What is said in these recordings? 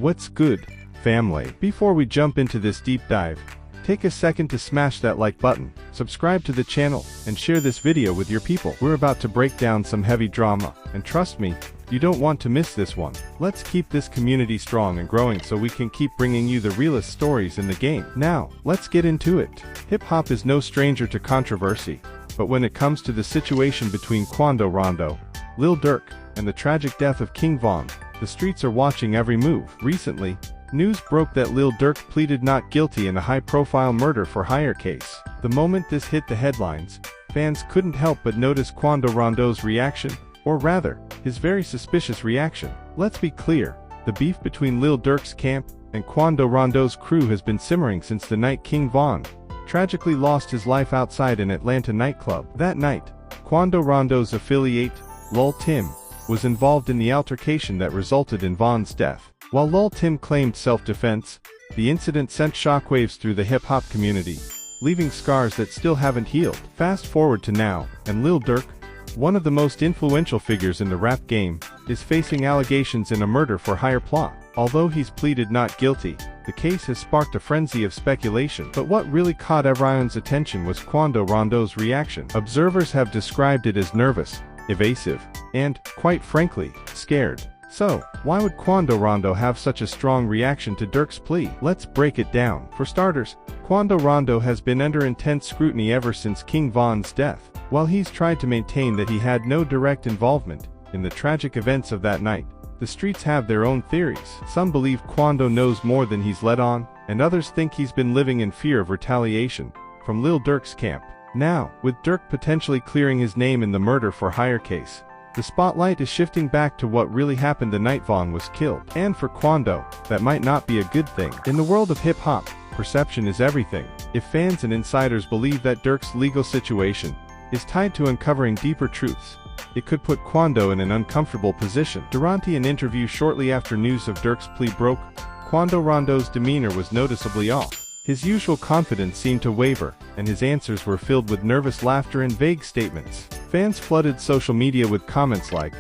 What's good, family? Before we jump into this deep dive, take a second to smash that like button, subscribe to the channel, and share this video with your people. We're about to break down some heavy drama, and trust me, you don't want to miss this one. Let's keep this community strong and growing so we can keep bringing you the realest stories in the game. Now, let's get into it. Hip-hop is no stranger to controversy, but when it comes to the situation between Quando Rondo, Lil Durk, and the tragic death of King Von, the streets are watching every move. Recently, news broke that Lil Durk pleaded not guilty in a high-profile murder-for-hire case. The moment this hit the headlines, fans couldn't help but notice Quando Rondo's reaction, or rather, his very suspicious reaction. Let's be clear, the beef between Lil Durk's camp and Quando Rondo's crew has been simmering since the night King Von tragically lost his life outside an Atlanta nightclub. That night, Quando Rondo's affiliate, Lil Tim, was involved in the altercation that resulted in Von's death. While Lil Tim claimed self-defense, the incident sent shockwaves through the hip-hop community, leaving scars that still haven't healed. Fast forward to now, and Lil Durk, one of the most influential figures in the rap game, is facing allegations in a murder-for-hire plot. Although he's pleaded not guilty, the case has sparked a frenzy of speculation. But what really caught everyone's attention was Quando Rondo's reaction. Observers have described it as nervous, evasive, and, quite frankly, scared. So, why would Quando Rondo have such a strong reaction to Durk's plea? Let's break it down. For starters, Quando Rondo has been under intense scrutiny ever since King Von's death. While he's tried to maintain that he had no direct involvement in the tragic events of that night, the streets have their own theories. Some believe Quando knows more than he's let on, and others think he's been living in fear of retaliation from Lil Durk's camp. Now, with Durk potentially clearing his name in the murder-for-hire case, the spotlight is shifting back to what really happened the night Von was killed. And for Quando, that might not be a good thing. In the world of hip-hop, perception is everything. If fans and insiders believe that Durk's legal situation is tied to uncovering deeper truths, it could put Quando in an uncomfortable position. During an interview shortly after news of Durk's plea broke, Quando Rondo's demeanor was noticeably off. His usual confidence seemed to waver, and his answers were filled with nervous laughter and vague statements. Fans flooded social media with comments like,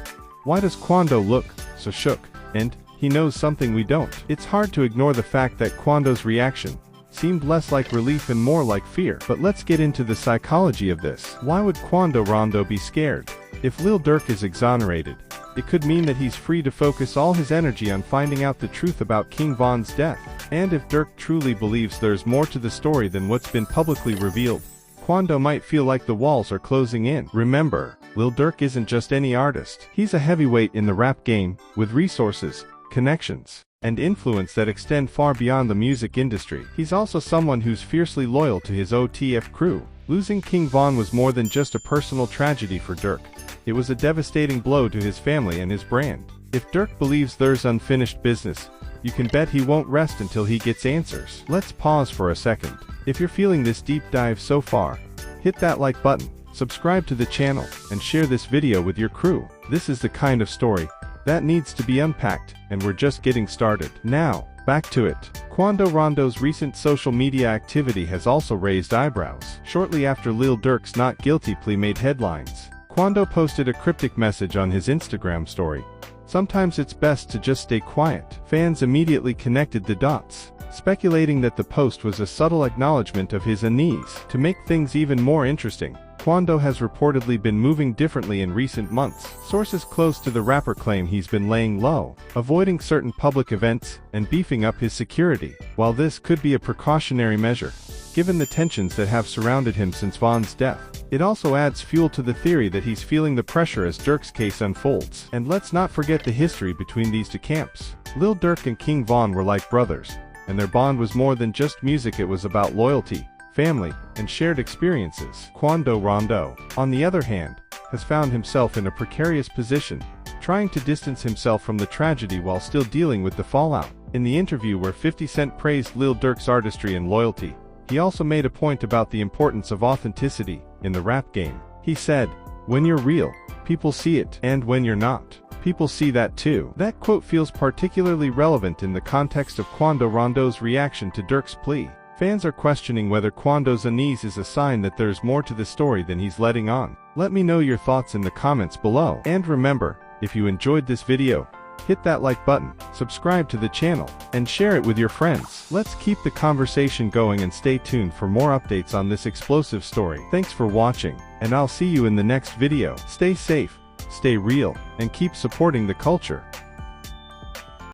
"Why does Quando look so shook?" and "He knows something we don't." It's hard to ignore the fact that Quando's reaction seemed less like relief and more like fear. But let's get into the psychology of this. Why would Quando Rondo be scared? If Lil Durk is exonerated, it could mean that he's free to focus all his energy on finding out the truth about King Von's death. And if Durk truly believes there's more to the story than what's been publicly revealed, Quando might feel like the walls are closing in. Remember, Lil Durk isn't just any artist. He's a heavyweight in the rap game, with resources, connections, and influence that extend far beyond the music industry. He's also someone who's fiercely loyal to his OTF crew. Losing King Von was more than just a personal tragedy for Durk. It was a devastating blow to his family and his brand. If Durk believes there's unfinished business, you can bet he won't rest until he gets answers. Let's pause for a second. If you're feeling this deep dive so far, hit that like button, subscribe to the channel, and share this video with your crew. This is the kind of story that needs to be unpacked, and we're just getting started. Now, back to it. Quando Rondo's recent social media activity has also raised eyebrows. Shortly after Lil Durk's not guilty plea made headlines, Quando posted a cryptic message on his Instagram story. "Sometimes it's best to just stay quiet." Fans immediately connected the dots, speculating that the post was a subtle acknowledgement of his unease. To make things even more interesting, Quando has reportedly been moving differently in recent months. Sources close to the rapper claim he's been laying low, avoiding certain public events, and beefing up his security. While this could be a precautionary measure, given the tensions that have surrounded him since Von's death, it also adds fuel to the theory that he's feeling the pressure as Durk's case unfolds. And let's not forget the history between these two camps. Lil Durk and King Von were like brothers, and their bond was more than just music. It was about loyalty, family, and shared experiences. Quando Rondo, on the other hand, has found himself in a precarious position, trying to distance himself from the tragedy while still dealing with the fallout. In the interview where 50 Cent praised Lil Durk's artistry and loyalty, he also made a point about the importance of authenticity in the rap game. He said, "When you're real, people see it, and when you're not, people see that too." That quote feels particularly relevant in the context of Quando Rondo's reaction to Durk's plea. Fans are questioning whether Quando's unease is a sign that there's more to the story than he's letting on. Let me know your thoughts in the comments below. And remember, if you enjoyed this video, hit that like button, subscribe to the channel, and share it with your friends. Let's keep the conversation going and stay tuned for more updates on this explosive story. Thanks for watching, and I'll see you in the next video. Stay safe, stay real, and keep supporting the culture.